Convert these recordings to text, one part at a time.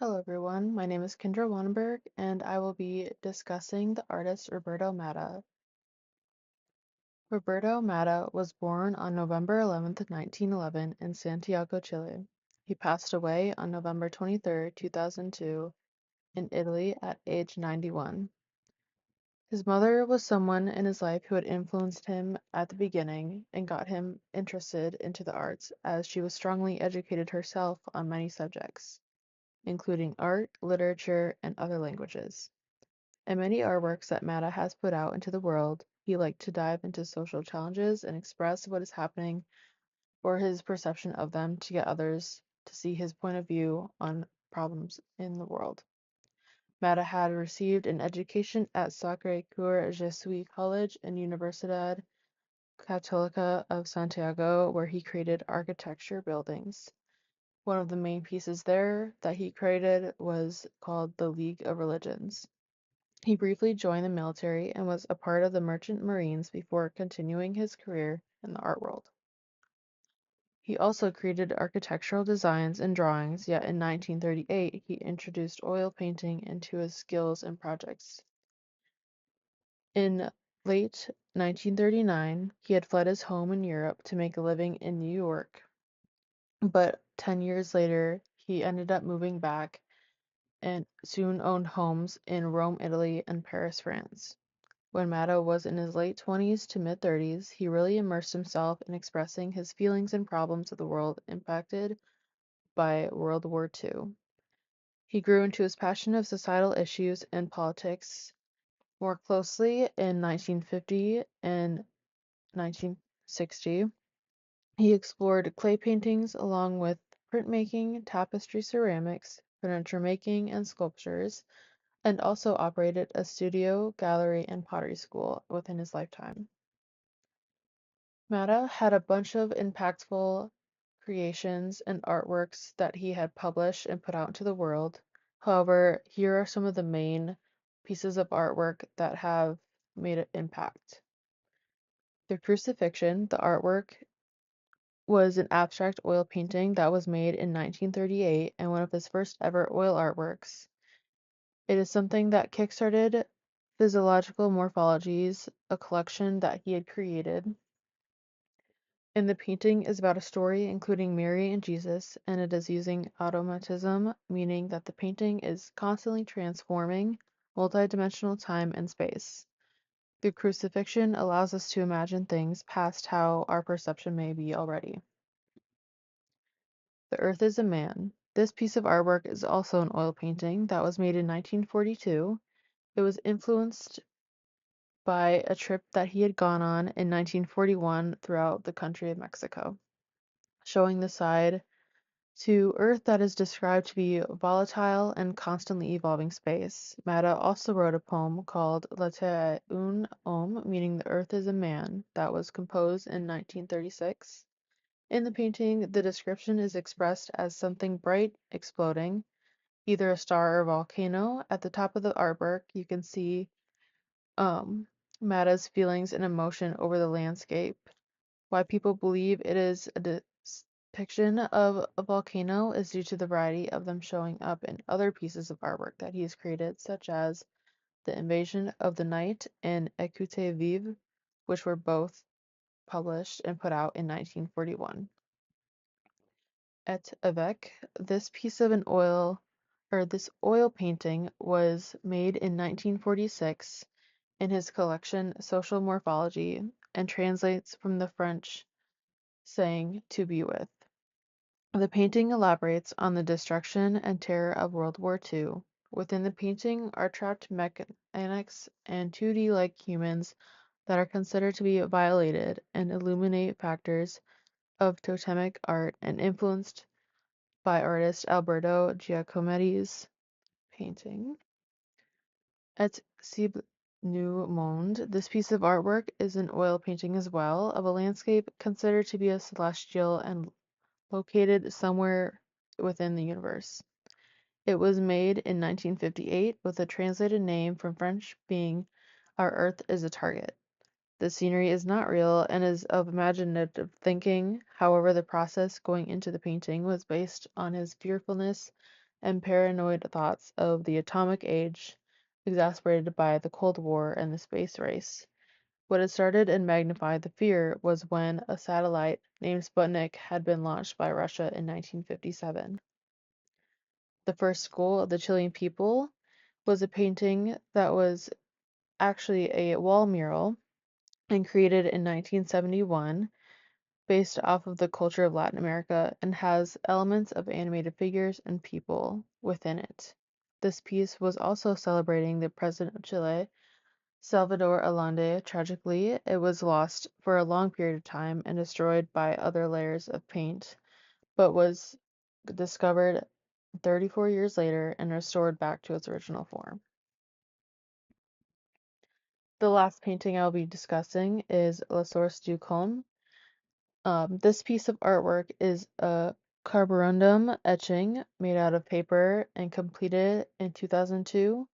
Hello everyone, my name is Kendra Wanenberg and I will be discussing the artist Roberto Matta. Roberto Matta was born on November 11th, 1911 in Santiago, Chile. He passed away on November 23rd, 2002 in Italy at age 91. His mother was someone in his life who had influenced him at the beginning and got him interested into the arts as she was strongly educated herself on many subjects, including art, literature, and other languages. In many artworks that Matta has put out into the world, he liked to dive into social challenges and express what is happening or his perception of them to get others to see his point of view on problems in the world. Matta had received an education at Sacre Coeur Jesuit College and Universidad Católica of Santiago, where he created architecture buildings. One of the main pieces there that he created was called the League of Religions. He briefly joined the military and was a part of the Merchant Marines before continuing his career in the art world. He also created architectural designs and drawings, yet in 1938 he introduced oil painting into his skills and projects. In late 1939, he had fled his home in Europe to make a living in New York, but 10 years later he ended up moving back and soon owned homes in Rome, Italy, and Paris, France. When Matta was in his late 20s to mid-30s, he really immersed himself in expressing his feelings and problems of the world impacted by World War II. He grew into his passion of societal issues and politics more closely in 1950 and 1960. He explored clay paintings along with printmaking, tapestry ceramics, furniture making, and sculptures, and also operated a studio, gallery, and pottery school within his lifetime. Matta had a bunch of impactful creations and artworks that he had published and put out into the world. However, here are some of the main pieces of artwork that have made an impact. The Crucifixion, the artwork, was an abstract oil painting that was made in 1938 and one of his first ever oil artworks. It is something that kickstarted Physiological Morphologies, a collection that he had created. And the painting is about a story including Mary and Jesus, and it is using automatism, meaning that the painting is constantly transforming multidimensional time and space. The crucifixion allows us to imagine things past how our perception may be already. The Earth is a Man. This piece of artwork is also an oil painting that was made in 1942. It was influenced by a trip that he had gone on in 1941 throughout the country of Mexico, showing the side to Earth that is described to be volatile and constantly evolving space. Matta also wrote a poem called La Terre est un homme, meaning the Earth is a man, that was composed in 1936. In the painting, the description is expressed as something bright exploding, either a star or a volcano. At the top of the artwork, you can see um, Matta's feelings and emotion over the landscape. Why people believe it is a depiction of a volcano is due to the variety of them showing up in other pieces of artwork that he has created, such as The Invasion of the Night and Écoutez Vive, which were both published and put out in 1941. Et Avec, this piece of this oil painting was made in 1946 in his collection Social Morphology and translates from the French saying to be with. The painting elaborates on the destruction and terror of World War II. Within the painting are trapped mechanics and 2D-like humans that are considered to be violated and illuminate factors of totemic art and influenced by artist Alberto Giacometti's painting. Et Cible Nu Monde, this piece of artwork is an oil painting as well of a landscape considered to be a celestial and located somewhere within the universe. It was made in 1958 with a translated name from French being Our Earth is a Target. The scenery is not real and is of imaginative thinking. However, the process going into the painting was based on his fearfulness and paranoid thoughts of the atomic age, exacerbated by the Cold War and the space race. What had started and magnified the fear was when a satellite named Sputnik had been launched by Russia in 1957. The first school of the Chilean people was a painting that was actually a wall mural and created in 1971 based off of the culture of Latin America and has elements of animated figures and people within it. This piece was also celebrating the president of Chile, Salvador Allende. Tragically, it was lost for a long period of time and destroyed by other layers of paint, but was discovered 34 years later and restored back to its original form. The last painting I'll be discussing is La Source du Cône. This piece of artwork is a carborundum etching made out of paper and completed in 2002.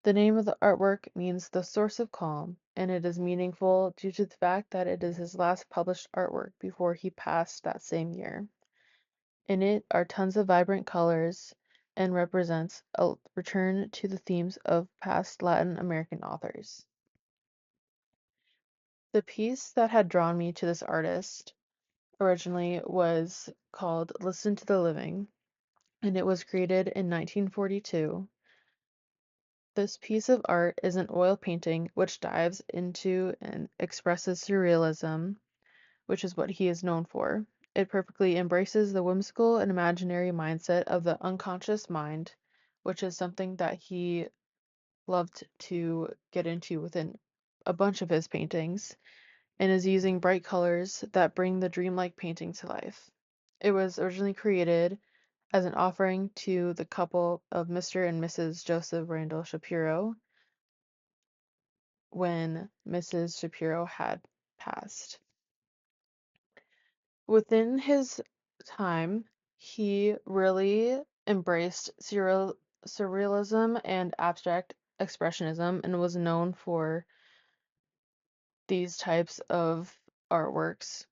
The name of the artwork means the source of calm, and it is meaningful due to the fact that it is his last published artwork before he passed that same year. In it are tons of vibrant colors and represents a return to the themes of past Latin American authors. The piece that had drawn me to this artist originally was called Listen to the Living, and it was created in 1942. This piece of art is an oil painting which dives into and expresses surrealism, which is what he is known for. It perfectly embraces the whimsical and imaginary mindset of the unconscious mind, which is something that he loved to get into within a bunch of his paintings, and is using bright colors that bring the dreamlike painting to life. It was originally created as an offering to the couple of Mr. and Mrs. Joseph Randall Shapiro when Mrs. Shapiro had passed. Within his time, he really embraced surrealism and abstract expressionism and was known for these types of artworks.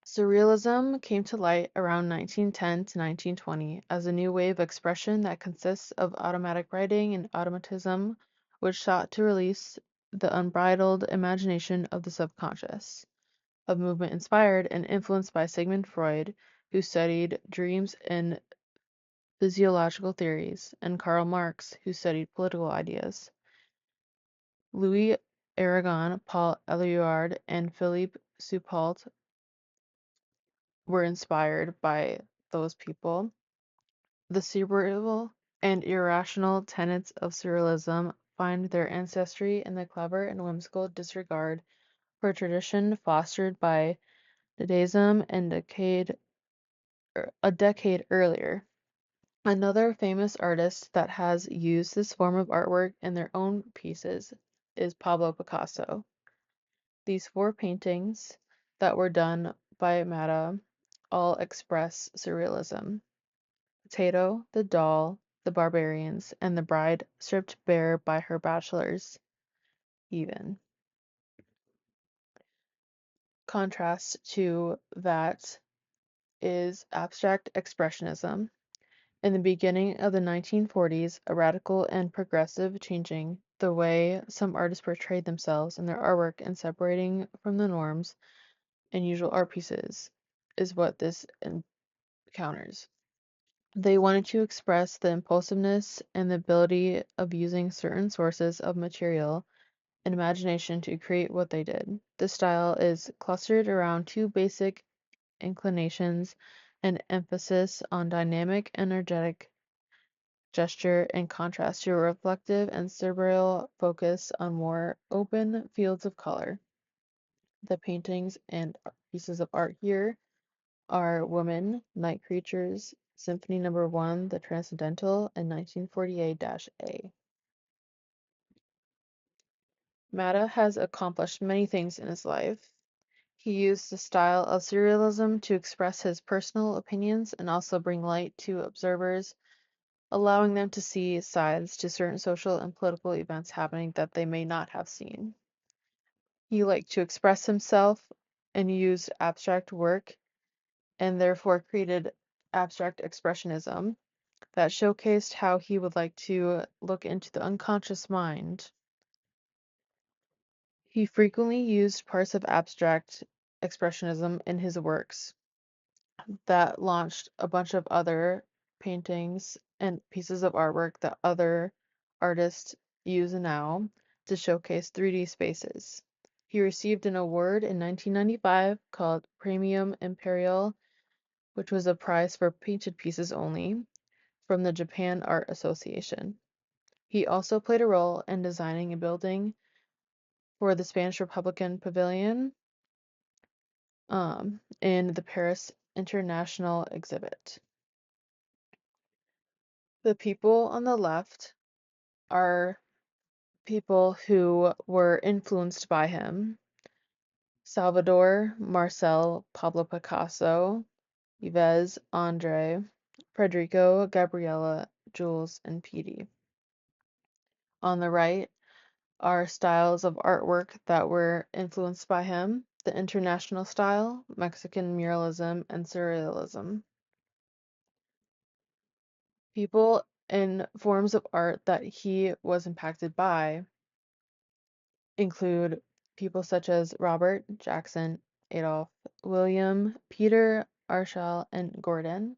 Surrealism came to light around 1910 to 1920 as a new wave of expression that consists of automatic writing and automatism, which sought to release the unbridled imagination of the subconscious. A movement inspired and influenced by Sigmund Freud, who studied dreams and physiological theories, and Karl Marx, who studied political ideas. Louis Aragon, Paul Éluard, and Philippe Soupault were inspired by those people. The cerebral and irrational tenets of surrealism find their ancestry in the clever and whimsical disregard for tradition fostered by Dadaism and a decade earlier. Another famous artist that has used this form of artwork in their own pieces is Pablo Picasso. These four paintings that were done by Matta all express surrealism. Potato, the doll, the barbarians, and the bride stripped bare by her bachelors, even. Contrast to that is abstract expressionism. In the beginning of the 1940s, a radical and progressive changing the way some artists portrayed themselves in their artwork and separating from the norms and usual art pieces is what this encounters. They wanted to express the impulsiveness and the ability of using certain sources of material and imagination to create what they did. This style is clustered around two basic inclinations: an emphasis on dynamic, energetic gesture in contrast to a reflective and cerebral focus on more open fields of color. The paintings and pieces of art here are Women, Night Creatures, Symphony No. 1, The Transcendental, and 1948-A. Matta has accomplished many things in his life. He used the style of surrealism to express his personal opinions and also bring light to observers, allowing them to see sides to certain social and political events happening that they may not have seen. He liked to express himself and used abstract work and therefore created abstract expressionism that showcased how he would like to look into the unconscious mind. He frequently used parts of abstract expressionism in his works that launched a bunch of other paintings and pieces of artwork that other artists use now to showcase 3D spaces. He received an award in 1995 called Premium Imperial, which was a prize for painted pieces only, from the Japan Art Association. He also played a role in designing a building for the Spanish Republican Pavilion in the Paris International Exhibit. The people on the left are people who were influenced by him: Salvador, Marcel, Pablo Picasso, Yves, Andre, Federico, Gabriela, Jules, and Petey. On the right are styles of artwork that were influenced by him: the International style, Mexican muralism, and Surrealism. People and forms of art that he was impacted by include people such as Robert, Jackson, Adolf, William, Peter, Arshall, and Gordon,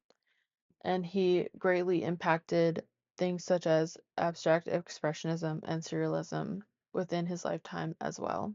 and he greatly impacted things such as abstract expressionism and surrealism within his lifetime as well.